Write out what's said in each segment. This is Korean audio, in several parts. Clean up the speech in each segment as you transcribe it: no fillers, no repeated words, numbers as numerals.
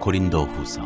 고린도후서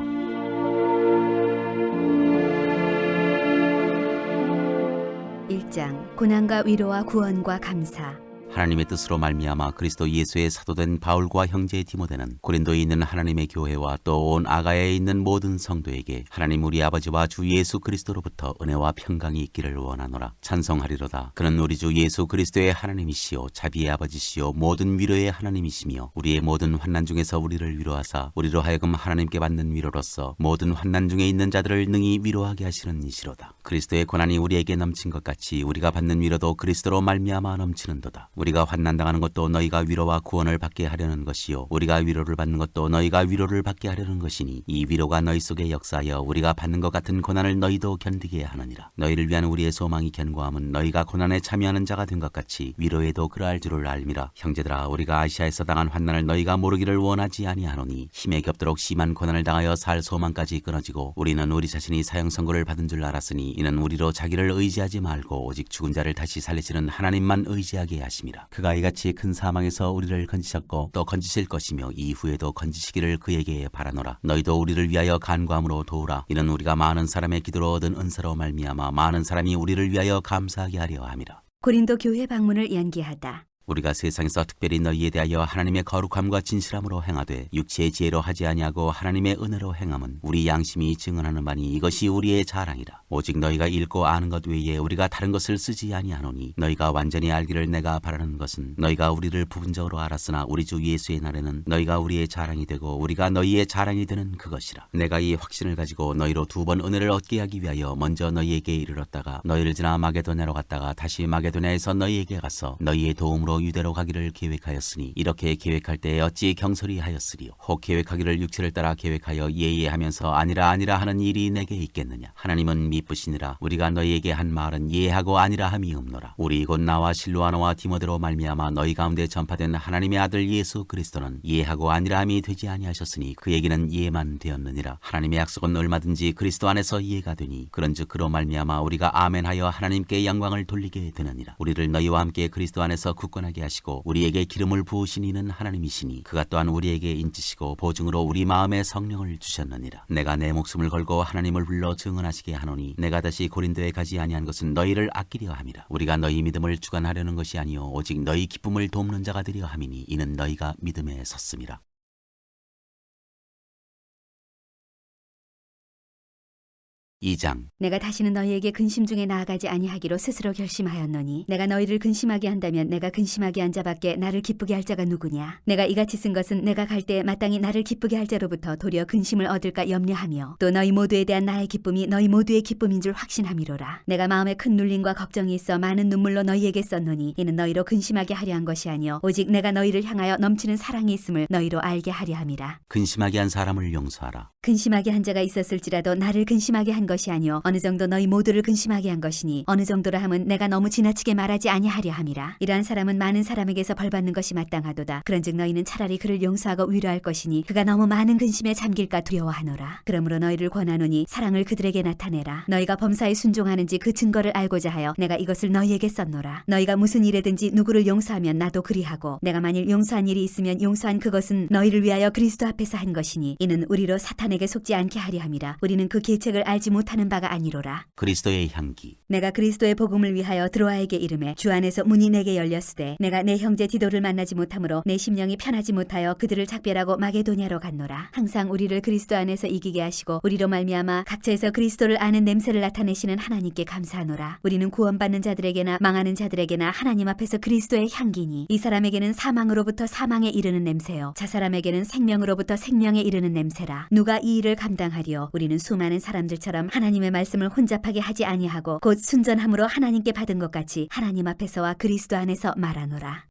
1장 고난과 위로와 구원과 감사. 하나님의 뜻으로 말미암아 그리스도 예수의 사도된 바울과 형제 디모데는 고린도에 있는 하나님의 교회와 또 온 아가야에 있는 모든 성도에게 하나님 우리 아버지와 주 예수 그리스도로부터 은혜와 평강이 있기를 원하노라. 찬송하리로다. 그는 우리 주 예수 그리스도의 하나님이시요 자비의 아버지시요 모든 위로의 하나님이시며 우리의 모든 환난 중에서 우리를 위로하사 우리로 하여금 하나님께 받는 위로로서 모든 환난 중에 있는 자들을 능히 위로하게 하시는 이시로다. 그리스도의 고난이 우리에게 넘친 것 같이 우리가 받는 위로도 그리스도로 말미암아 넘치는도다. 우리가 환난당하는 것도 너희가 위로와 구원을 받게 하려는 것이요 우리가 위로를 받는 것도 너희가 위로를 받게 하려는 것이니 이 위로가 너희 속에 역사하여 우리가 받는 것 같은 고난을 너희도 견디게 하느니라. 너희를 위한 우리의 소망이 견고함은 너희가 고난에 참여하는 자가 된 것 같이 위로에도 그러할 줄을 알미라. 형제들아, 우리가 아시아에서 당한 환난을 너희가 모르기를 원하지 아니하노니 힘에 겹도록 심한 고난을 당하여 살 소망까지 끊어지고 우리는 우리 자신이 사형 선고를 받은 줄 알았으니 이는 우리로 자기를 의지하지 말고 오직 죽은 자를 다시 살리시는 하나님만 의지하게 하심이라. 그가 이같이 큰 사망에서 우리를 건지셨고 또 건지실 것이며 이후에도 건지시기를 그에게 바라노라. 너희도 우리를 위하여 간구함으로 도우라. 이는 우리가 많은 사람의 기도로 얻은 은사로 말미암아 많은 사람이 우리를 위하여 감사하게 하려 함이라. 고린도 교회 방문을 연기하다. 우리가 세상에서 특별히 너희에 대하여 하나님의 거룩함과 진실함으로 행하되 육체의 지혜로 하지 아니하고 하나님의 은혜로 행함은 우리 양심이 증언하는 바니 이것이 우리의 자랑이라. 오직 너희가 읽고 아는 것 외에 우리가 다른 것을 쓰지 아니하노니 너희가 완전히 알기를 내가 바라는 것은 너희가 우리를 부분적으로 알았으나 우리 주 예수의 날에는 너희가 우리의 자랑이 되고 우리가 너희의 자랑이 되는 그것이라. 내가 이 확신을 가지고 너희로 두 번 은혜를 얻게 하기 위하여 먼저 너희에게 이르렀다가 너희를 지나 마게도냐로 갔다가 다시 마게도냐에서 너희에게 가서 너희의 도움으로 유대로 가기를 계획하였으니 이렇게 계획할 때에 어찌 경솔히 하였으리요. 혹 계획하기를 육체를 따라 계획하여 예하면서 아니라 하는 일이 내게 있겠느냐. 하나님은 미쁘시니라. 우리가 너희에게 한 말은 예하고 아니라 함이 없노라. 우리 곧 나와 실로아노와 디모데로 말미암아 너희 가운데 전파된 하나님의 아들 예수 그리스도는 예하고 아니라 함이 되지 아니하셨으니 그 얘기는 예만 되었느니라. 하나님의 약속은 얼마든지 그리스도 안에서 예가 되니 그런즉 그로 말미암아 우리가 아멘하여 하나님께 영광을 돌리게 되느니라. 우리를 너희와 함께 그리스도 안에서 굳건하게 하시고 우리에게 기름을 부으신 이는 하나님이시니 그가 또한 우리에게 인치시고 보증으로 우리 마음에 성령을 주셨느니라. 내가 내 목숨을 걸고 하나님을 불러 증언하시게 하노니 내가 다시 고린도에 가지 아니한 것은 너희를 아끼려 함이라. 우리가 너희 믿음을 주관하려는 것이 아니요 오직 너희 기쁨을 돕는 자가 되려 함이니 이는 너희가 믿음에 섰음이라. 2장 내가 다시는 너희에게 근심 중에 나아가지 아니하기로 스스로 결심하였노니 내가 너희를 근심하게 한다면 내가 근심하게 한 자밖에 나를 기쁘게 할 자가 누구냐. 내가 이같이 쓴 것은 내가 갈 때에 마땅히 나를 기쁘게 할 자로부터 도리어 근심을 얻을까 염려하며 또 너희 모두에 대한 나의 기쁨이 너희 모두의 기쁨인 줄 확신함이로라. 내가 마음에 큰 눌림과 걱정이 있어 많은 눈물로 너희에게 썼노니 이는 너희로 근심하게 하려 한 것이 아니요 오직 내가 너희를 향하여 넘치는 사랑이 있음을 너희로 알게 하려 함이라. 근심하게 한 사람을 용서하라. 근심하게 한 자가 있었을지라도 나를 근심하게 한 것이 아니요 어느 정도 너희 모두를 근심하게 한 것이니 어느 정도라 함은 내가 너무 지나치게 말하지 아니하려 함이라. 이러한 사람은 많은 사람에게서 벌받는 것이 마땅하도다. 그런즉 너희는 차라리 그를 용서하고 위로할 것이니 그가 너무 많은 근심에 잠길까 두려워하노라. 그러므로 너희를 권하노니 사랑을 그들에게 나타내라. 너희가 범사에 순종하는지 그 증거를 알고자 하여 내가 이것을 너희에게 썼노라. 너희가 무슨 일에든지 누구를 용서하면 나도 그리하고 내가 만일 용서한 일이 있으면 용서한 그것은 너희를 위하여 그리스도 앞에서 한 것이니 이는 우리로 사탄에게 속지 않게 하려 함이라. 우리는 그 계책을 알지 못하는 바가 아니로라. 그리스도의 향기. 내가 그리스도의 복음을 위하여 드로아에게 이르매 주 안에서 문이 내게 열렸으되 내가 내 형제 디도를 만나지 못하므로 내 심령이 편하지 못하여 그들을 작별하고 마게도냐로 갔노라. 항상 우리를 그리스도 안에서 이기게 하시고 우리로 말미암아 각처에서 그리스도를 아는 냄새를 나타내시는 하나님께 감사하노라. 우리는 구원받는 자들에게나 망하는 자들에게나 하나님 앞에서 그리스도의 향기니 이 사람에게는 사망으로부터 사망에 이르는 냄새요 자 사람에게는 생명으로부터 생명에 이르는 냄새라. 누가 이 일을 감당하리요. 우리는 수많은 사람들처럼 하나님의 말씀을 혼잡하게 하지 아니하고 곧 순전함으로 하나님께 받은 것 같이 하나님 앞에서와 그리스도 안에서 말하노라.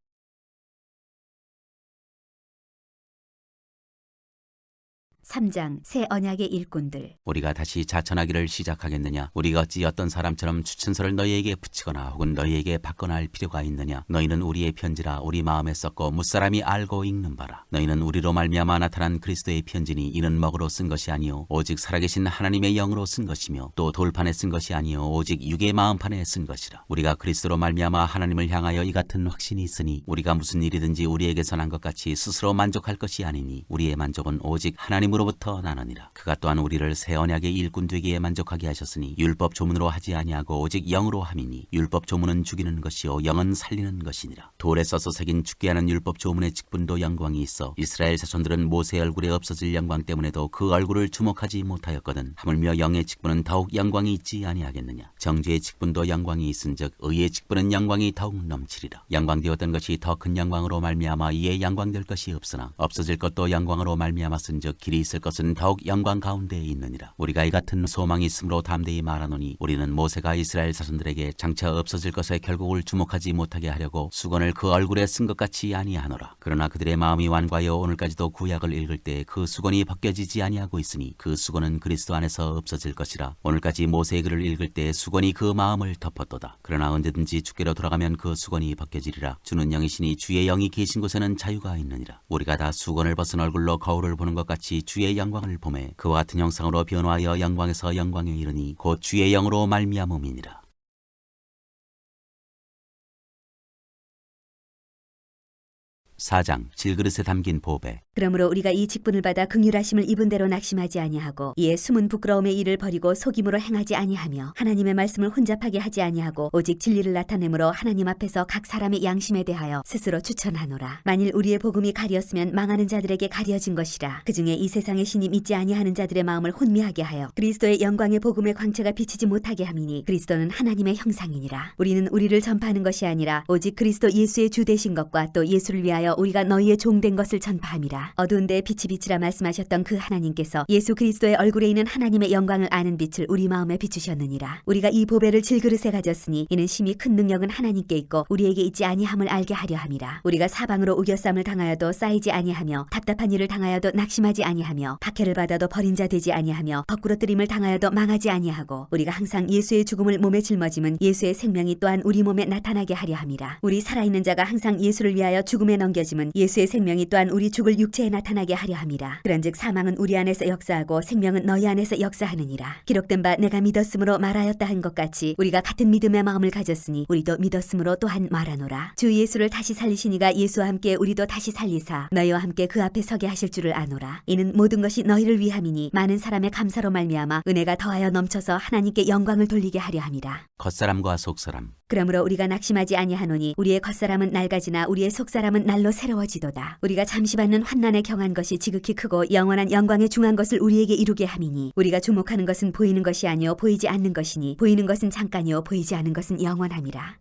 3장 새 언약의 일꾼들. 우리가 다시 자천하기를 시작하겠느냐. 우리가 어찌 어떤 사람처럼 추천서를 너희에게 붙이거나 혹은 너희에게 받거나 할 필요가 있느냐. 너희는 우리의 편지라 우리 마음에 썼고 무사람이 알고 읽는 바라. 너희는 우리로 말미암아 나타난 그리스도의 편지니 이는 먹으로 쓴 것이 아니요 오직 살아계신 하나님의 영으로 쓴 것이며 또 돌판에 쓴 것이 아니요 오직 육의 마음판에 쓴 것이라. 우리가 그리스도로 말미암아 하나님을 향하여 이 같은 확신이 있으니 우리가 무슨 일이든지 우리에게서 난 것 같이 스스로 만족할 것이 아니니 우리의 만족은 오직 하나님으로 하나님으로부터 나느니라. 그가 또한 우리를 새 언약의 일꾼 되기에 만족하게 하셨으니 율법 조문으로 하지 아니하고 오직 영으로 함이니 율법 조문은 죽이는 것이요 영은 살리는 것이니라. 돌에 써서 새긴 죽게 하는 율법 조문의 직분도 영광이 있어 이스라엘 자손들은 모세의 얼굴에 없어질 영광 때문에도 그 얼굴을 주목하지 못하였거든 하물며 영의 직분은 더욱 영광이 있지 아니하겠느냐. 정죄의 직분도 영광이 있은즉 의의 직분은 영광이 더욱 넘치리라. 영광되었던 것이 더 큰 영광으로 말미암아 이에 영광될 것이 없으나 없어질 것도 영광으로 말미암았은즉 길이 있을 것은 더욱 영광 가운데에 있느니라. 우리가 이 같은 소망이 있으므로 담대히 말하노니 우리는 모세가 이스라엘 자손들에게 장차 없어질 것의 결국을 주목하지 못하게 하려고 수건을 그 얼굴에 쓴 것 같이 아니하노라. 그러나 그들의 마음이 완고하여 오늘까지도 구약을 읽을 때 그 수건이 벗겨지지 아니하고 있으니 그 수건은 그리스도 안에서 없어질 것이라. 오늘까지 모세의 글을 읽을 때 수건이 그 마음을 덮었도다. 그러나 언제든지 주께로 돌아가면 그 수건이 벗겨지리라. 주는 영이시니 주의 영이 계신 곳에는 자유가 있느니라. 우리가 다 수건을 벗은 얼굴로 거울을 보는 것 같이 주의 영광을 보매 그와 같은 형상으로 변화하여 영광에서 영광에 이르니 곧 주의 영으로 말미암음이니라. 4장 질그릇에 담긴 보배. 그러므로 우리가 이 직분을 받아 긍휼하심을 입은 대로 낙심하지 아니하고 이에 숨은 부끄러움의 일을 버리고 속임으로 행하지 아니하며 하나님의 말씀을 혼잡하게 하지 아니하고 오직 진리를 나타내므로 하나님 앞에서 각 사람의 양심에 대하여 스스로 추천하노라. 만일 우리의 복음이 가리었으면 망하는 자들에게 가려진 것이라. 그중에 이 세상의 신이 믿지 아니하는 자들의 마음을 혼미하게 하여 그리스도의 영광의 복음의 광채가 비치지 못하게 함이니 그리스도는 하나님의 형상이니라. 우리는 우리를 전파하는 것이 아니라 오직 그리스도 예수의 주 되신 것과 또 예수를 위하여 우리가 너희의 종된 것을 전파함이라. 어두운 데에 빛이 비치라 말씀하셨던 그 하나님께서 예수 그리스도의 얼굴에 있는 하나님의 영광을 아는 빛을 우리 마음에 비추셨느니라. 우리가 이 보배를 질그릇에 가졌으니 이는 심히 큰 능력은 하나님께 있고 우리에게 있지 아니함을 알게 하려 함이라. 우리가 사방으로 우겨쌈을 당하여도 쌓이지 아니하며 답답한 일을 당하여도 낙심하지 아니하며 박해를 받아도 버린 자 되지 아니하며 거꾸러뜨림을 당하여도 망하지 아니하고 우리가 항상 예수의 죽음을 몸에 짊어짐은 예수의 생명이 또한 우리 몸에 나타나게 하려 함이라. 우리 살아있는 자가 항상 예수를 위하여 죽음에 넘겨짐은 예수의 생명이 또한 우리 죽을 육체에 나타나게 하려 함이라. 그런즉 사망은 우리 안에서 역사하고 생명은 너희 안에서 역사하느니라. 기록된 바 내가 믿었으므로 말하였다 한 것 같이 우리가 같은 믿음의 마음을 가졌으니 우리도 믿었으므로 또한 말하노라. 주 예수를 다시 살리시니가 예수와 함께 우리도 다시 살리사 너희와 함께 그 앞에 서게 하실 줄을 아노라. 이는 모든 것이 너희를 위함이니 많은 사람의 감사로 말미암아 은혜가 더하여 넘쳐서 하나님께 영광을 돌리게 하려 함이라. 겉사람과 속사람. 그러므로 우리가 낙심하지 아니하노니 우리의 겉사람은 낡아지나 우리의 속사람은 날로 새로워지도다. 우리가 잠시 받는 환난에 경한 것이 지극히 크고 영원한 영광에 중한 것을 우리에게 이루게 함이니 우리가 주목하는 것은 보이는 것이 아니요 보이지 않는 것이니 보이는 것은 잠깐이요 보이지 않는 것은 영원함이라.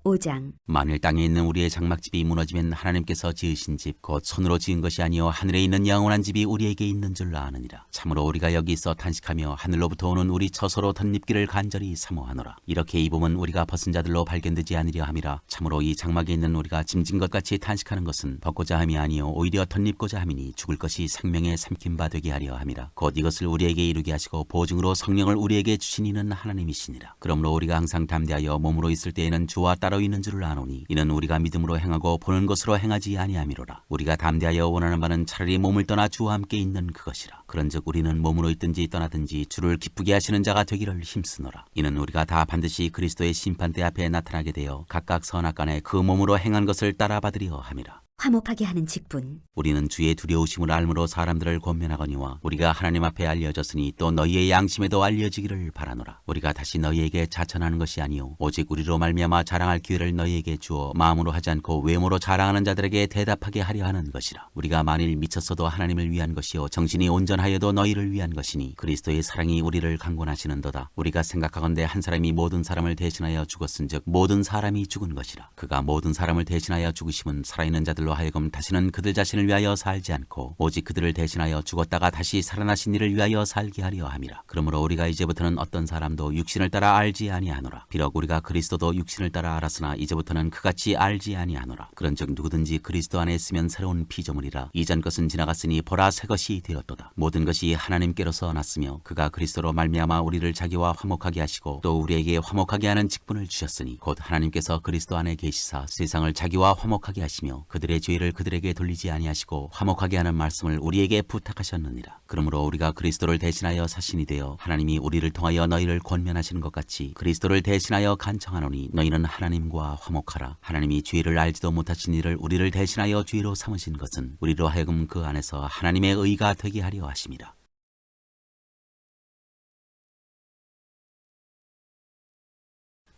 5장. 만일 땅에 있는 우리의 장막집이 무너지면 하나님께서 지으신 집 곧 손으로 지은 것이 아니요 하늘에 있는 영원한 집이 우리에게 있는 줄 아느니라. 참으로 우리가 여기 있어 탄식하며 하늘로부터 오는 우리 처소로 덧입기를 간절히 사모하노라. 이렇게 입음은 우리가 벗은 자들로 발견되지 않으려 함이라. 참으로 이 장막에 있는 우리가 짐진 것 같이 탄식하는 것은 벗고자 함이 아니요 오히려 덧입고자 함이니 죽을 것이 생명에 삼킨 바 되게 하려 함이라. 곧 이것을 우리에게 이루게 하시고 보증으로 성령을 우리에게 주신 이는 하나님이시니라. 그러므로 우리가 항상 담대하여 몸으로 있을 때에는 주와 따로 있는 줄을 아노니 이는 우리가 믿음으로 행하고 보는 것으로 행하지 아니함이로라. 우리가 담대하여 원하는 바는 차라리 몸을 떠나 주와 함께 있는 그것이라. 그런즉 우리는 몸으로 있든지 떠나든지 주를 기쁘게 하시는 자가 되기를 힘쓰노라. 이는 우리가 다 반드시 그리스도의 심판대 앞에 나타나게 되어 각각 선악간에 그 몸으로 행한 것을 따라받으려 함이라. 화목하게 하는 직분. 우리는 주의 두려우심을 알므로 사람들을 권면하거니와 우리가 하나님 앞에 알려졌으니 또 너희의 양심에도 알려지기를 바라노라. 우리가 다시 너희에게 자천하는 것이 아니요 오직 우리로 말미암아 자랑할 기회를 너희에게 주어 마음으로 하지 않고 외모로 자랑하는 자들에게 대답하게 하려 하는 것이라. 우리가 만일 미쳤어도 하나님을 위한 것이요 정신이 온전하여도 너희를 위한 것이니 그리스도의 사랑이 우리를 강권하시는도다. 우리가 생각하건대 한 사람이 모든 사람을 대신하여 죽었은즉 모든 사람이 죽은 것이라. 그가 모든 사람을 대신하여 죽으심은 살아있는 자들로 하여금 다시는 그들 자신을 위하여 살지 않고 오직 그들을 대신하여 죽었다가 다시 살아나신 이를 위하여 살게 하려 함이라. 그러므로 우리가 이제부터는 어떤 사람도 육신을 따라 알지 아니하노라. 비록 우리가 그리스도도 육신을 따라 알았으나 이제부터는 그같이 알지 아니하노라. 그런즉 누구든지 그리스도 안에 있으면 새로운 피조물이라. 이전 것은 지나갔으니 보라 새 것이 되었도다. 모든 것이 하나님께로서 났으며 그가 그리스도로 말미암아 우리를 자기와 화목하게 하시고 또 우리에게 화목하게 하는 직분을 주셨으니 곧 하나님께서 그리스도 안에 계시사 세상을 자기와 화목하게 하시며 그들의 죄를 그들에게 돌리지 아니하시고 화목하게 하는 말씀을 우리에게 부탁하셨느니라. 그러므로 우리가 그리스도를 대신하여 사신이 되어 하나님이 우리를 통하여 너희를 권면하시는 것 같이 그리스도를 대신하여 간청하노니 너희는 하나님과 화목하라. 하나님이 죄를 알지도 못하신 이를 우리를 대신하여 죄로 삼으신 것은 우리로 하여금 그 안에서 하나님의 의가 되게 하려 하심이라.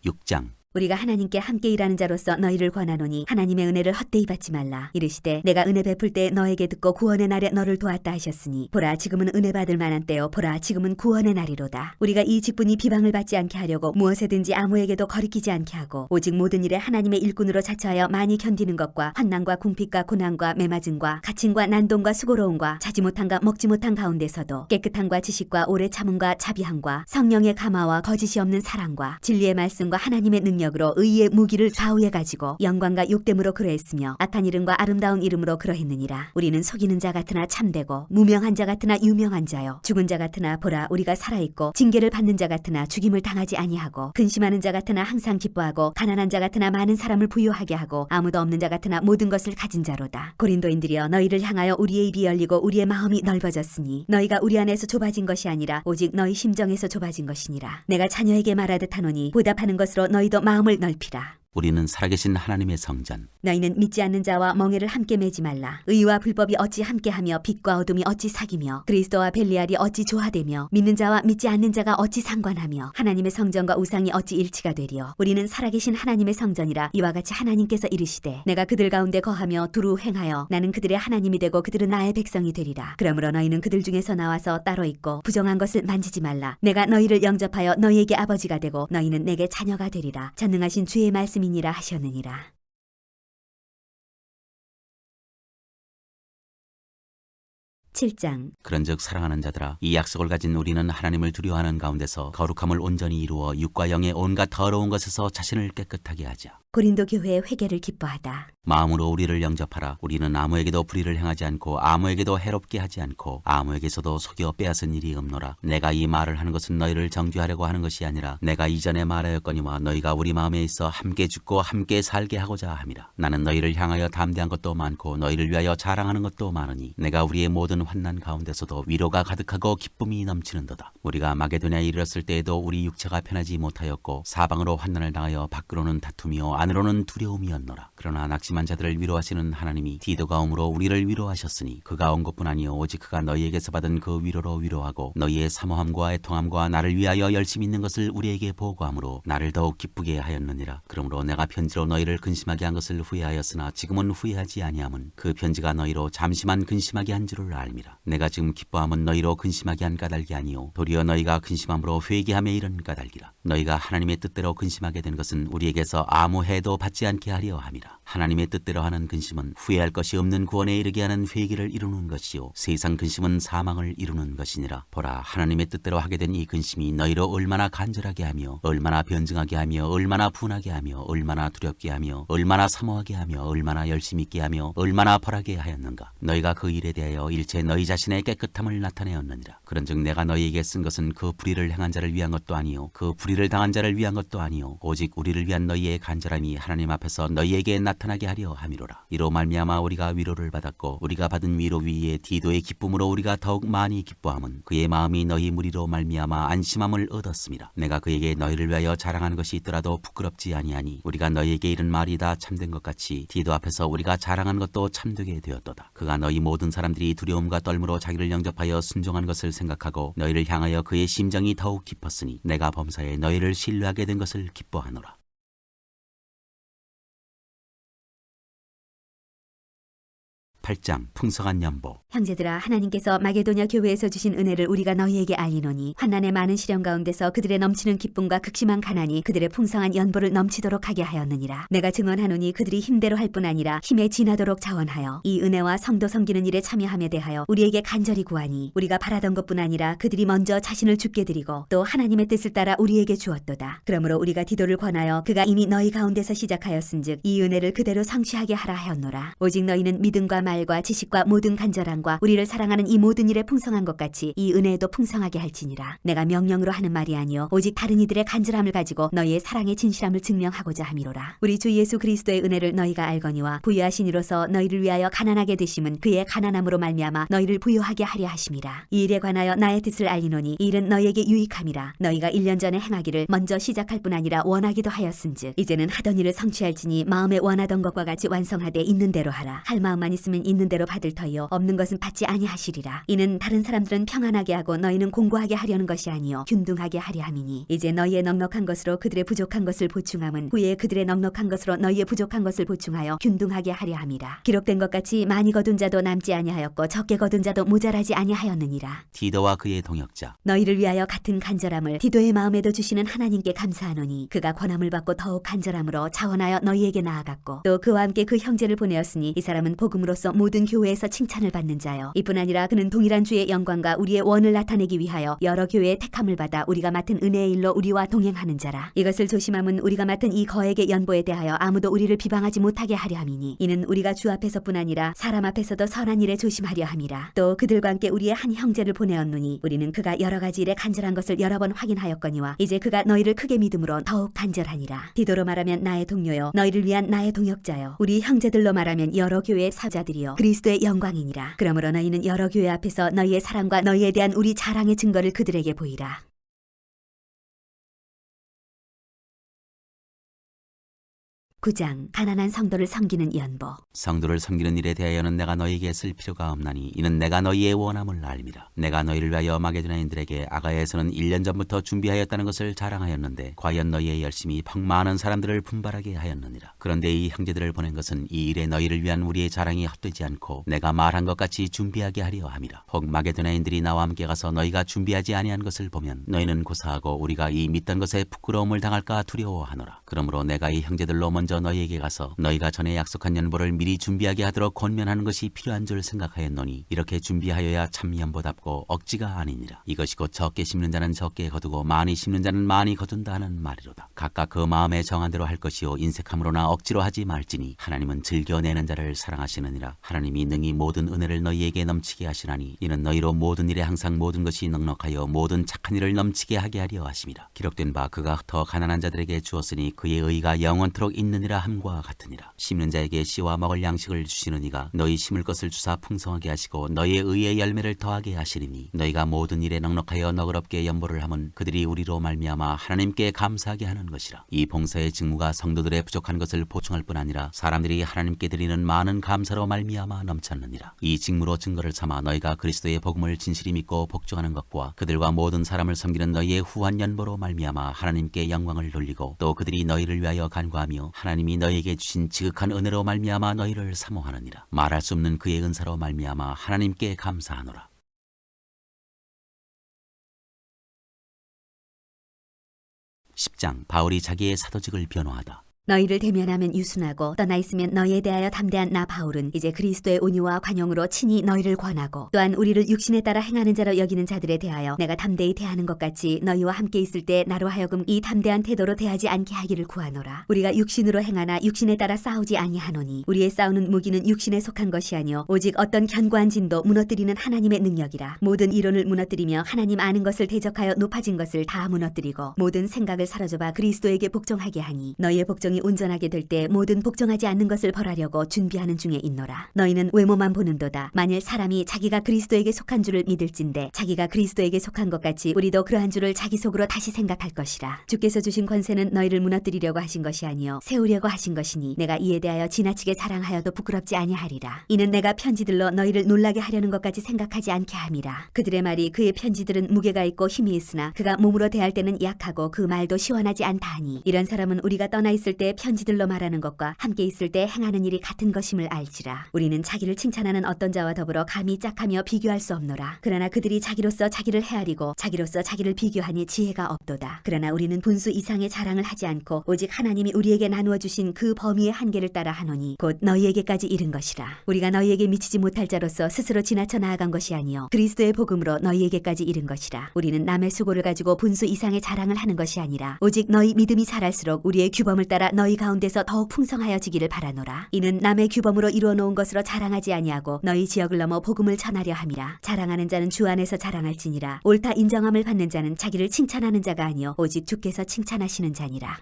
6장 우리가 하나님께 함께 일하는 자로서 너희를 권하노니 하나님의 은혜를 헛되이 받지 말라. 이르시되 내가 은혜 베풀 때 너에게 듣고 구원의 날에 너를 도왔다 하셨으니 보라 지금은 은혜 받을 만한 때요 보라 지금은 구원의 날이로다. 우리가 이 직분이 비방을 받지 않게 하려고 무엇에든지 아무에게도 거리끼지 않게 하고 오직 모든 일에 하나님의 일꾼으로 자처하여 많이 견디는 것과 환난과 궁핍과 고난과 매맞음과 갇힘과 난동과 수고로움과 자지 못한가 먹지 못한 가운데서도 깨끗함과 지식과 오래 참음과 자비함과 성령의 감화와 거짓이 없는 사랑과 진리의 말씀과 하나님의 능력 으로 의의 무기를 좌우에 가지고 영광과 욕됨으로 그러했으며 악한 이름과 아름다운 이름으로 그러했느니라. 우리는 속이는 자 같으나 참되고 무명한 자 같으나 유명한 자요 죽은 자 같으나 보라 우리가 살아있고 징계를 받는 자 같으나 죽임을 당하지 아니하고 근심하는 자 같으나 항상 기뻐하고 가난한 자 같으나 많은 사람을 부유하게 하고 아무도 없는 자 같으나 모든 것을 가진 자로다. 고린도인들이여 너희를 향하여 우리의 입이 열리고 우리의 마음이 넓어졌으니 너희가 우리 안에서 좁아진 것이 아니라 오직 너희 심정에서 좁아진 것이니라. 내가 자녀에게 말하듯 하노니 보답하는 것으로 너희도 마음을 넓히라. 우리는 살아계신 하나님의 성전 너희는 믿지 않는 자와 멍에를 함께 매지 말라. 의와 불법이 어찌 함께하며 빛과 어둠이 어찌 사귀며 그리스도와 벨리알이 어찌 조화되며 믿는 자와 믿지 않는 자가 어찌 상관하며 하나님의 성전과 우상이 어찌 일치가 되리요. 우리는 살아계신 하나님의 성전이라. 이와 같이 하나님께서 이르시되 내가 그들 가운데 거하며 두루 행하여 나는 그들의 하나님이 되고 그들은 나의 백성이 되리라. 그러므로 너희는 그들 중에서 나와서 따로 있고 부정한 것을 만지지 말라. 내가 너희를 영접하여 너희에게 아버지가 되고 너희는 내게 자녀가 되리라. 전능하신 주의 말씀이니라 하셨느니라. 7장 그런즉 사랑하는 자들아 이 약속을 가진 우리는 하나님을 두려워하는 가운데서 거룩함을 온전히 이루어 육과 영의 온갖 더러운 것에서 자신을 깨끗하게 하자. 고린도 교회의 회개를 기뻐하다. 마음으로 우리를 영접하라. 우리는 아무에게도 불의를 행하지 않고 아무에게도 해롭게 하지 않고 아무에게서도 속여 빼앗은 일이 없노라. 내가 이 말을 하는 것은 너희를 정죄하려고 하는 것이 아니라 내가 이전에 말하였거니와 너희가 우리 마음에 있어 함께 죽고 함께 살게 하고자 함이라. 나는 너희를 향하여 담대한 것도 많고 너희를 위하여 자랑하는 것도 많으니 내가 우리의 모든 환난 가운데서도 위로가 가득하고 기쁨이 넘치는도다. 우리가 마게도냐에 이르렀을 때에도 우리 육체가 편하지 못하였고 사방으로 환난을 당하여 밖으로는 다툼이요 안으로는 두려움이었노라. 그러나 낙심한 자들을 위로하시는 하나님이 디도가 om으로 우리를 위로하셨으니 그가 온 것뿐 아니요 오직 그가 너희에게서 받은 그 위로로 위로하고 너희의 사모함과 애통함과 나를 위하여 열심히 있는 것을 우리에게 보고함으로 나를 더욱 기쁘게 하였느니라. 그러므로 내가 편지로 너희를 근심하게 한 것을 후회하였으나 지금은 후회하지 아니함은 그 편지가 너희로 잠시만 근심하게 한 줄을 알미라. 내가 지금 기뻐함은 너희로 근심하게 한 까닭이 아니요 도리어 너희가 근심함으로 회개함에 이른 까닭이라. 너희가 하나님의 뜻대로 근심하게 된 것은 우리에게서 아무 해도 받지 않게 하려 함이라. 하나님의 뜻대로 하는 근심은 후회할 것이 없는 구원에 이르게 하는 회개를 이루는 것이요 세상 근심은 사망을 이루는 것이니라. 보라 하나님의 뜻대로 하게 된 이 근심이 너희로 얼마나 간절하게 하며 얼마나 변증하게 하며 얼마나 분하게 하며 얼마나 두렵게 하며 얼마나 사모하게 하며 얼마나 열심히 있게 하며 얼마나 벌하게 하였는가. 너희가 그 일에 대하여 일체 너희 자신의 깨끗함을 나타내었느니라. 그런즉 내가 너희에게 쓴 것은 그 불의를 행한 자를 위한 것도 아니요 그 불의를 당한 자를 위한 것도 아니요 오직 우리를 위한 너희의 간절함이 하나님 앞에서 너희에게 나타나게 하려 함이로라. 이로 말미암아 우리가 위로를 받았고 우리가 받은 위로 위에 디도의 기쁨으로 우리가 더욱 많이 기뻐함은 그의 마음이 너희 무리로 말미암아 안심함을 얻었음이라. 내가 그에게 너희를 위하여 자랑하는 것이 있더라도 부끄럽지 아니하니 우리가 너희에게 이른 말이 다 참된 것 같이 디도 앞에서 우리가 자랑하는 것도 참되게 되었도다. 그가 너희 모든 사람들이 두려움과 떨므로 자기를 영접하여 순종한 것을 생각하고 너희를 향하여 그의 심정이 더욱 깊었으니 내가 범사에 너희를 신뢰하게 된 것을 기뻐하노라. 8장 풍성한 연보. 형제들아 하나님께서 마게도냐 교회에서 주신 은혜를 우리가 너희에게 알리노니 환난의 많은 시련 가운데서 그들의 넘치는 기쁨과 극심한 가난이 그들의 풍성한 연보를 넘치도록 하게 하였느니라. 내가 증언하노니 그들이 힘대로 할 뿐 아니라 힘에 지나도록 자원하여 이 은혜와 성도 섬기는 일에 참여함에 대하여 우리에게 간절히 구하니 우리가 바라던 것뿐 아니라 그들이 먼저 자신을 죽게 드리고 또 하나님의 뜻을 따라 우리에게 주었도다. 그러므로 우리가 디도를 권하여 그가 이미 너희 가운데서 시작하였은즉 이 은혜를 그대로 성취하게 하라 하였노라. 오직 너희는 믿음과 말과 지식과 모든 간절함과 우리를 사랑하는 이 모든 일에 풍성한 것 같이 이 은혜에도 풍성하게 할지니라. 내가 명령으로 하는 말이 아니요 오직 다른 이들의 간절함을 가지고 너희의 사랑의 진실함을 증명하고자 함이로라. 우리 주 예수 그리스도의 은혜를 너희가 알거니와 부유하신 이로서 너희를 위하여 가난하게 되심은 그의 가난함으로 말미암아 너희를 부유하게 하려 하심이라. 이 일에 관하여 나의 뜻을 알리노니 이 일은 너희에게 유익함이라. 너희가 1년 전에 행하기를 먼저 시작할 뿐 아니라 원하기도 하였은즉 이제는 하던 일을 성취할지니 마음에 원하던 것과 같이 완성하되 있는 대로 하라. 할 마음만 있으면 있는 대로 받을 터이요 없는 것은 받지 아니하시리라. 이는 다른 사람들은 평안하게 하고 너희는 공고하게 하려는 것이 아니요 균등하게 하려 함이니 이제 너희의 넉넉한 것으로 그들의 부족한 것을 보충함은 후에 그들의 넉넉한 것으로 너희의 부족한 것을 보충하여 균등하게 하려 함이라. 기록된 것 같이 많이 거둔 자도 남지 아니하였고 적게 거둔 자도 모자라지 아니하였느니라. 디도와 그의 동역자 너희를 위하여 같은 간절함을 디도의 마음에도 주시는 하나님께 감사하노니 그가 권함을 받고 더욱 간절함으로 자원하여 너희에게 나아갔고 또 그와 함께 그 형제를 보내었으니 이 사람은 복음으로써 모든 교회에서 칭찬을 받는 자요 이뿐 아니라 그는 동일한 주의 영광과 우리의 원을 나타내기 위하여 여러 교회의 택함을 받아 우리가 맡은 은혜의 일로 우리와 동행하는 자라. 이것을 조심함은 우리가 맡은 이 거액의 연보에 대하여 아무도 우리를 비방하지 못하게 하려 함이니 이는 우리가 주 앞에서뿐 아니라 사람 앞에서도 선한 일에 조심하려 함이라. 또 그들과 함께 우리의 한 형제를 보내었노니 우리는 그가 여러 가지 일에 간절한 것을 여러 번 확인하였거니와 이제 그가 너희를 크게 믿음으로 더욱 간절하니라. 디도로 말하면 나의 동료요 너희를 위한 나의 동역자요 우리 형제들로 말하면 여러 교회의 사자들이요 그리스도의 영광이니라. 그러므로 너희는 여러 교회 앞에서 너희의 사랑과 너희에 대한 우리 자랑의 증거를 그들에게 보이라. 9장 가난한 성도를 섬기는 연보. 성도를 섬기는 일에 대하여는 내가 너희에게 쓸 필요가 없나니 이는 내가 너희의 원함을 알미라. 내가 너희를 위하여 마게도냐인들에게 아가야에서는 1년 전부터 준비하였다는 것을 자랑하였는데 과연 너희의 열심이 퍽 많은 사람들을 분발하게 하였느니라. 그런데 이 형제들을 보낸 것은 이 일에 너희를 위한 우리의 자랑이 헛되지 않고 내가 말한 것 같이 준비하게 하려 함이라. 혹 마게도냐인들이 나와 함께 가서 너희가 준비하지 아니한 것을 보면 너희는 고사하고 우리가 이 믿던 것에 부끄러움을 당할까 두려워하노라. 그러므로 내가 이 형제들로 먼저 너희에게 가서 너희가 전에 약속한 연보를 미리 준비하게 하도록 권면하는 것이 필요한 줄 생각하였노니 이렇게 준비하여야 참 연보답고 억지가 아니니라. 이것이 곧 적게 심는 자는 적게 거두고 많이 심는 자는 많이 거둔다 하는 말이로다. 각각 그 마음에 정한 대로 할 것이요 인색함으로나 억지로 하지 말지니 하나님은 즐겨내는 자를 사랑하시느니라. 하나님이 능히 모든 은혜를 너희에게 넘치게 하시나니 이는 너희로 모든 일에 항상 모든 것이 넉넉하여 모든 착한 일을 넘치게 하게 하려 하심이라. 기록된 바 그가 더 가난한 자들에게 주었으니 그의 의가 영원토록 있느니라 함과 같으니라. 심는 자에게 씨와 먹을 양식을 주시는 이가 너희 심을 것을 주사 풍성하게 하시고 너희의 의의 열매를 더하게 하시리니 너희가 모든 일에 넉넉하여 너그럽게 연보를 함은 그들이 우리로 말미암아 하나님께 감사하게 하는 것이라. 이 봉사의 직무가 성도들의 부족한 것을 보충할 뿐 아니라 사람들이 하나님께 드리는 많은 감사로 말미암아 넘쳤느니라. 이 직무로 증거를 삼아 너희가 그리스도의 복음을 진실히 믿고 복종하는 것과 그들과 모든 사람을 섬기는 너희의 후한 연보로 말미암아 하나님께 영광을 돌리고 또 그들이 너희를 위하여 간구하며 하나님이 너희에게 주신 지극한 은혜로 말미암아 너희를 사모하느니라. 말할 수 없는 그의 은사로 말미암아 하나님께 감사하노라. 10장 바울이 자기의 사도직을 변호하다. 너희를 대면하면 유순하고 떠나 있으면 너희에 대하여 담대한 나 바울은 이제 그리스도의 온유와 관용으로 친히 너희를 권하고 또한 우리를 육신에 따라 행하는 자로 여기는 자들에 대하여 내가 담대히 대하는 것 같이 너희와 함께 있을 때 나로 하여금 이 담대한 태도로 대하지 않게 하기를 구하노라. 우리가 육신으로 행하나 육신에 따라 싸우지 아니하노니 우리의 싸우는 무기는 육신에 속한 것이 아니요 오직 어떤 견고한 진도 무너뜨리는 하나님의 능력이라. 모든 이론을 무너뜨리며 하나님 아는 것을 대적하여 높아진 것을 다 무너뜨리고 모든 생각을 사로잡아 그리스도에게 복종하게 하니 너희의 복종이 온전하게 될 때 모든 복종하지 않는 것을 벌하려고 준비하는 중에 있노라. 너희는 외모만 보는도다. 만일 사람이 자기가 그리스도에게 속한 줄을 믿을진대 자기가 그리스도에게 속한 것 같이 우리도 그러한 줄을 자기 속으로 다시 생각할 것이라. 주께서 주신 권세는 너희를 무너뜨리려고 하신 것이 아니요 세우려고 하신 것이니 내가 이에 대하여 지나치게 자랑하여도 부끄럽지 아니하리라. 이는 내가 편지들로 너희를 놀라게 하려는 것까지 생각하지 않게 함이라. 그들의 말이 그의 편지들은 무게가 있고 힘이 있으나 그가 몸으로 대할 때는 약하고 그 말도 시원하지 않다 하니 이런 사람은 우리가 떠나 있을 때 편지들로 말하는 것과 함께 있을 때 행하는 일이 같은 것임을 알지라. 우리는 자기를 칭찬하는 어떤 자와 더불어 감히 짝하며 비교할 수 없노라. 그러나 그들이 자기로서 자기를 헤아리고 자기로서 자기를 비교하니 지혜가 없도다. 그러나 우리는 분수 이상의 자랑을 하지 않고 오직 하나님이 우리에게 나누어 주신 그 범위의 한계를 따라 하노니 곧 너희에게까지 이른 것이라. 우리가 너희에게 미치지 못할 자로서 스스로 지나쳐 나아간 것이 아니요 그리스도의 복음으로 너희에게까지 이른 것이라. 우리는 남의 수고를 가지고 분수 이상의 자랑을 하는 것이 아니라 오직 너희 믿음이 자랄수록 우리의 규범을 따라 너희 가운데서 더욱 풍성하여지기를 바라노라. 이는 남의 규범으로 이루어 놓은 것으로 자랑하지 아니하고 너희 지역을 넘어 복음을 전하려 함이라. 자랑하는 자는 주 안에서 자랑할지니라. 옳다 인정함을 받는 자는 자기를 칭찬하는 자가 아니요 오직 주께서 칭찬하시는 자니라.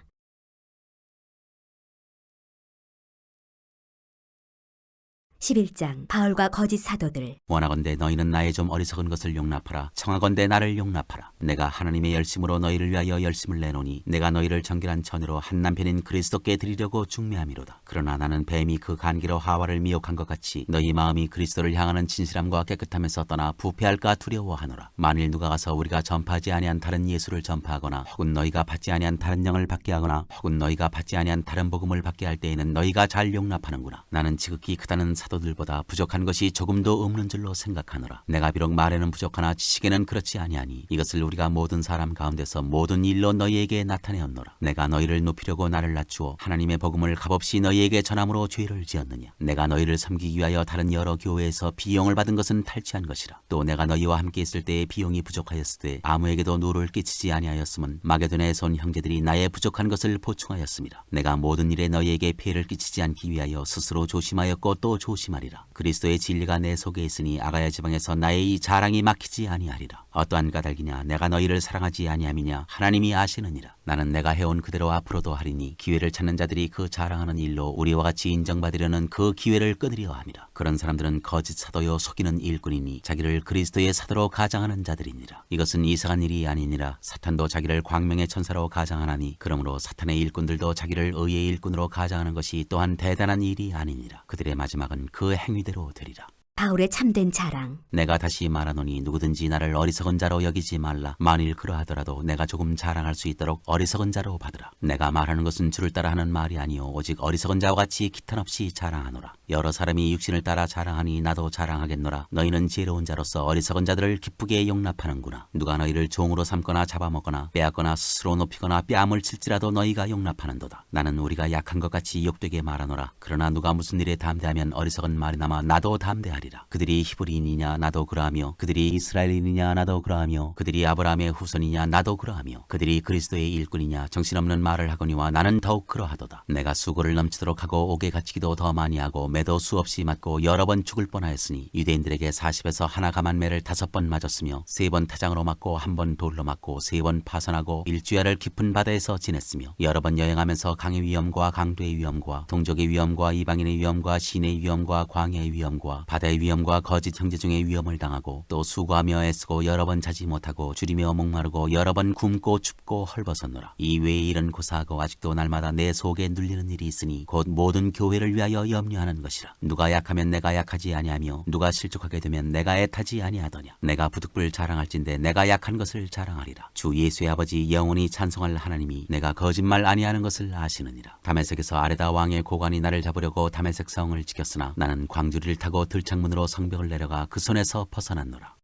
11장 바울과 거짓 사도들. 원하건대 너희는 나의 좀 어리석은 것을 용납하라. 청하건대 나를 용납하라. 내가 하나님의 열심으로 너희를 위하여 열심을 내노니 내가 너희를 정결한 처녀로 한 남편인 그리스도께 드리려고 중매함이로다. 그러나 나는 뱀이 그 간기로 하와를 미혹한 것 같이 너희 마음이 그리스도를 향하는 진실함과 깨끗함에서 떠나 부패할까 두려워하노라. 만일 누가 가서 우리가 전파하지 아니한 다른 예수를 전파하거나 혹은 너희가 받지 아니한 다른 영을 받게 하거나 혹은 너희가 받지 아니한 다른 복음을 받게 할 때에는 너희가 잘 용납하는구나. 나는 지극히 크다는 사도들보다 부족한 것이 조금도 없는 줄로 생각하노라. 내가 비록 말에는 부족하나 지식에는 그렇지 아니하니 이것을 우리가 모든 사람 가운데서 모든 일로 너희에게 나타내었노라. 내가 너희를 높이려고 나를 낮추어 하나님의 복음을 값없이 너희에게 전함으로 죄를 지었느냐. 내가 너희를 섬기기 위하여 다른 여러 교회에서 비용을 받은 것은 탈취한 것이라. 또 내가 너희와 함께 있을 때에 비용이 부족하였을 때 아무에게도 누를 끼치지 아니하였음은 마게도냐에서 온 형제들이 나의 부족한 것을 보충하였습니다. 내가 모든 일에 너희에게 피해를 끼치지 않기 위하여 스스로 조심하였고 또 조심하리라. 그리스도의 진리가 내 속에 있으니 아가야 지방에서 나의 이 자랑이 막히지 아니하리라. 어떠한 까닭이냐. 내가 너희를 사랑하지 아니함이냐. 하나님이 아시느니라. 나는 내가 해온 그대로 앞으로도 하리니 기회를 찾는 자들이 그 자랑하는 일로 우리와 같이 인정받으려는 그 기회를 끊으려 함이라. 그런 사람들은 거짓 사도요 속이는 일꾼이니 자기를 그리스도의 사도로 가장하는 자들이니라. 이것은 이상한 일이 아니니라. 사탄도 자기를 광명의 천사로 가장하나니 그러므로 사탄의 일꾼들도 자기를 의의 일꾼으로 가장하는 것이 또한 대단한 일이 아니니라. 그들의 마지막은 그 행위대로 되리라. 바울의 참된 자랑. 내가 다시 말하노니 누구든지 나를 어리석은 자로 여기지 말라. 만일 그러하더라도 내가 조금 자랑할 수 있도록 어리석은 자로 받으라. 내가 말하는 것은 주를 따라 하는 말이 아니오 오직 어리석은 자와 같이 기탄 없이 자랑하노라. 여러 사람이 육신을 따라 자랑하니 나도 자랑하겠노라. 너희는 지혜로운 자로서 어리석은 자들을 기쁘게 용납하는구나. 누가 너희를 종으로 삼거나 잡아먹거나 빼앗거나 스스로 높이거나 뺨을 칠지라도 너희가 용납하는도다. 나는 우리가 약한 것 같이 욕되게 말하노라. 그러나 누가 무슨 일에 담대하면 어리석은 말이나마 나도 담대하리라. 그들이 히브리인이냐 나도 그러하며 그들이 이스라엘인이냐 나도 그러하며 그들이 아브라함의 후손이냐 나도 그러하며 그들이 그리스도의 일꾼이냐 정신없는 말을 하거니와 나는 더욱 그러하도다. 내가 수고를 넘치도록 하고 옥에 갇히기도 더 많이 하고 매도 수없이 맞고 여러 번 죽을 뻔하였으니 유대인들에게 40에서 하나 감한 매를 5번 맞았으며 3번 태장으로 맞고 1번 돌로 맞고 3번 파선하고 일주야를 깊은 바다에서 지냈으며 여러 번 여행하면서 강의 위험과 강도의 위험과 동족의 위험과 이방인의 위험과 시내의 위험과 광야의 위험과 바다의 위험과 거짓 형제 중에 위험을 당하고 또 수고하며 애쓰고 여러 번 자지 못하고 줄이며 목마르고 여러 번 굶고 춥고 헐벗었노라. 이 외의 일은 고사하고 아직도 날마다 내 속에 눌리는 일이 있으니 곧 모든 교회를 위하여 염려하는 것이라. 누가 약하면 내가 약하지 아니하며 누가 실족하게 되면 내가 애타지 아니하더냐. 내가 부득불 자랑할진대 내가 약한 것을 자랑하리라. 주 예수의 아버지 영원히 찬송할 하나님이 내가 거짓말 아니하는 것을 아시느니라. 다메섹에서 아레다 왕의 고관이 나를 잡으려고 다메섹 성을 지켰으나 나는 광주리를 타고 들창문으로 성벽을 내려가 그 손에서 벗어났노라.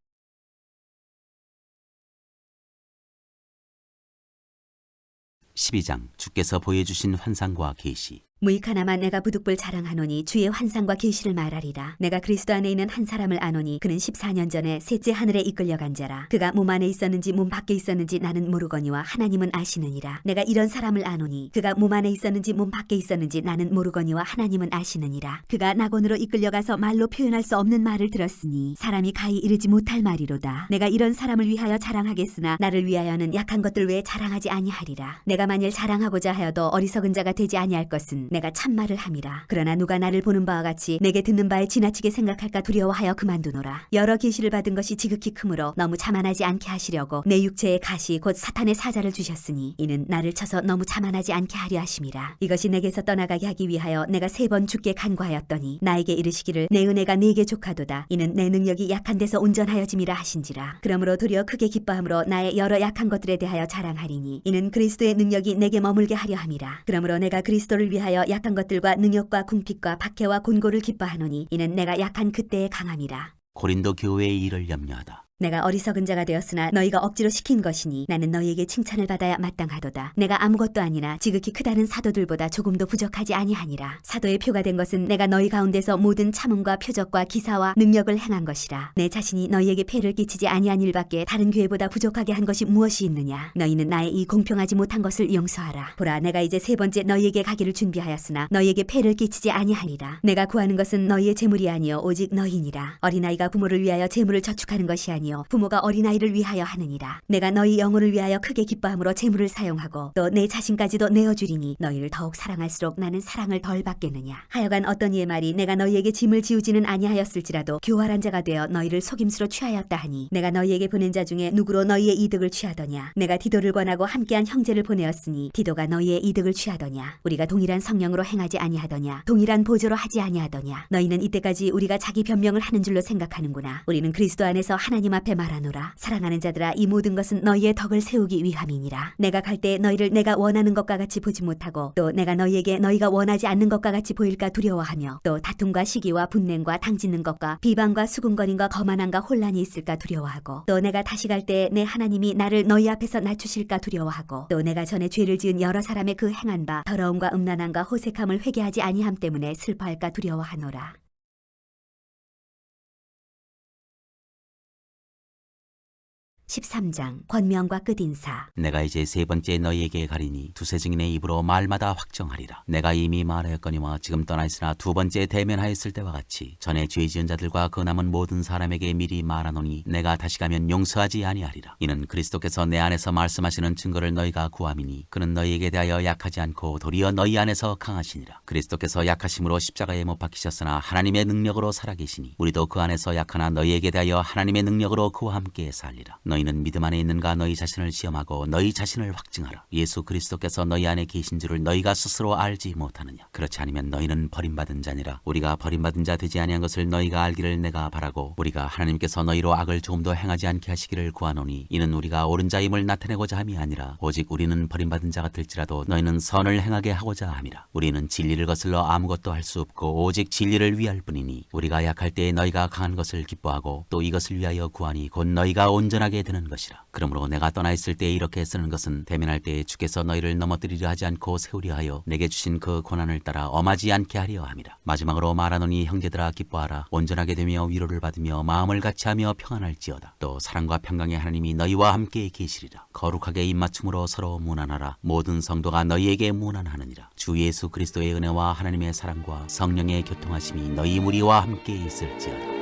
12장 주께서 보여주신 환상과 계시. 무익하나마 내가 부득불 자랑하노니 주의 환상과 계시를 말하리라. 내가 그리스도 안에 있는 한 사람을 아노니 그는 14년 전에 셋째 하늘에 이끌려간 자라. 그가 몸 안에 있었는지 몸 밖에 있었는지 나는 모르거니와 하나님은 아시느니라. 내가 이런 사람을 아노니 그가 몸 안에 있었는지 몸 밖에 있었는지 나는 모르거니와 하나님은 아시느니라. 그가 낙원으로 이끌려가서 말로 표현할 수 없는 말을 들었으니 사람이 가히 이르지 못할 말이로다. 내가 이런 사람을 위하여 자랑하겠으나 나를 위하여는 약한 것들 외에 자랑하지 아니하리라. 내가 만일 자랑하고자 하여도 어리석은 자가 되지 아니할 것은 내가 참말을 함이라. 그러나 누가 나를 보는 바와 같이 내게 듣는 바에 지나치게 생각할까 두려워하여 그만두노라. 여러 계시를 받은 것이 지극히 크므로 너무 자만하지 않게 하시려고 내 육체의 가시 곧 사탄의 사자를 주셨으니 이는 나를 쳐서 너무 자만하지 않게 하려 하심이라. 이것이 내게서 떠나가게 하기 위하여 내가 3번 주께 간구하였더니 나에게 이르시기를 내 은혜가 네게 족하도다. 이는 내 능력이 약한 데서 온전하여짐이라 하신지라. 그러므로 도리어 크게 기뻐함으로 나의 여러 약한 것들에 대하여 자랑하리니 이는 그리스도의 능력이 내게 머물게 하려 함이라. 그러므로 내가 그리스도를 위하여 약한 것들과 능력과 궁핍과 박해와 곤고를 기뻐하노니 이는 내가 약한 그때의 강함이라. 고린도 교회의 일을 염려하다. 내가 어리석은 자가 되었으나 너희가 억지로 시킨 것이니 나는 너희에게 칭찬을 받아야 마땅하도다. 내가 아무것도 아니나 지극히 크다는 사도들보다 조금도 부족하지 아니하니라. 사도의 표가 된 것은 내가 너희 가운데서 모든 참음과 표적과 기사와 능력을 행한 것이라. 내 자신이 너희에게 폐를 끼치지 아니한 일밖에 다른 교회보다 부족하게 한 것이 무엇이 있느냐. 너희는 나의 이 공평하지 못한 것을 용서하라. 보라, 내가 이제 세 번째 너희에게 가기를 준비하였으나 너희에게 폐를 끼치지 아니하리라. 내가 구하는 것은 너희의 재물이 아니요 오직 너희니라. 어린아이가 부모를 위하여 재물을 저축하는 것이 아니요 부모가 어린아이를 위하여 하느니라. 내가 너희 영혼을 위하여 크게 기뻐함으로 재물을 사용하고 또 내 자신까지도 내어주리니 너희를 더욱 사랑할수록 나는 사랑을 덜 받겠느냐. 하여간 어떤 이의 말이 내가 너희에게 짐을 지우지는 아니하였을지라도 교활한 자가 되어 너희를 속임수로 취하였다 하니 내가 너희에게 보낸 자 중에 누구로 너희의 이득을 취하더냐. 내가 디도를 권하고 함께한 형제를 보내었으니 디도가 너희의 이득을 취하더냐. 우리가 동일한 성령으로 행하지 아니하더냐. 동일한 보조로 하지 아니하더냐. 너희는 이때까지 우리가 자기 변명을 하는 줄로 생각하는구나. 우리는 그리스도 안에서 하나님 앞에 말하노라. 사랑하는 자들아, 이 모든 것은 너희의 덕을 세우기 위함이니라. 내가 갈 때 너희를 내가 원하는 것과 같이 보지 못하고 또 내가 너희에게 너희가 원하지 않는 것과 같이 보일까 두려워하며 또 다툼과 시기와 분냉과 당짓는 것과 비방과 수군거림과 거만함과 혼란이 있을까 두려워하고 또 내가 다시 갈 때 내 하나님이 나를 너희 앞에서 낮추실까 두려워하고 또 내가 전에 죄를 지은 여러 사람의 그 행한 바 더러움과 음란함과 호색함을 회개하지 아니함 때문에 슬퍼할까 두려워하노라. 13장 권명과 끝인사. 내가 이제 세 번째 너희에게 가리니 두세 증인의 입으로 말마다 확정하리라. 내가 이미 말하였거니와 지금 떠나 있으나 두 번째 대면하였을 때와 같이 전에 죄 지은 자들과 그 남은 모든 사람에게 미리 말하노니 내가 다시 가면 용서하지 아니하리라. 이는 그리스도께서 내 안에서 말씀하시는 증거를 너희가 구함이니 그는 너희에게 대하여 약하지 않고 도리어 너희 안에서 강하시니라. 그리스도께서 약하심으로 십자가에 못 박히셨으나 하나님의 능력으로 살아계시니 우리도 그 안에서 약하나 너희에게 대하여 하나님의 능력으로 그와 함께 살리라. 너희는 믿음 안에 있는가 너희 자신을 시험하고 너희 자신을 확증하라. 예수 그리스도께서 너희 안에 계신 줄을 너희가 스스로 알지 못하느냐. 그렇지 않으면 너희는 버림받은 자니라. 우리가 버림받은 자 되지 아니한 것을 너희가 알기를 내가 바라고 우리가 하나님께서 너희로 악을 조금도 행하지 않게 하시기를 구하노니 이는 우리가 옳은 자임을 나타내고자 함이 아니라 오직 우리는 버림받은 자 같을지라도 너희는 선을 행하게 하고자 함이라. 우리는 진리를 거슬러 아무것도 할 수 없고 오직 진리를 위할 뿐이니 우리가 약할 때에 너희가 강한 것을 기뻐하고 또 이것을 위하여 구하니 곧 너희가 온전하게 되는 것이라. 그러므로 내가 떠나 있을 때에 이렇게 쓰는 것은 대면할 때에 주께서 너희를 넘어뜨리려 하지 않고 세우려 하여 내게 주신 그 고난을 따라 엄하지 않게 하려 함이라. 마지막으로 말하노니 형제들아 기뻐하라. 온전하게 되며 위로를 받으며 마음을 같이하며 평안할지어다. 또 사랑과 평강의 하나님이 너희와 함께 계시리라. 거룩하게 입맞춤으로 서로 문안하라. 모든 성도가 너희에게 문안하느니라. 주 예수 그리스도의 은혜와 하나님의 사랑과 성령의 교통하심이 너희 무리와 함께 있을지어다.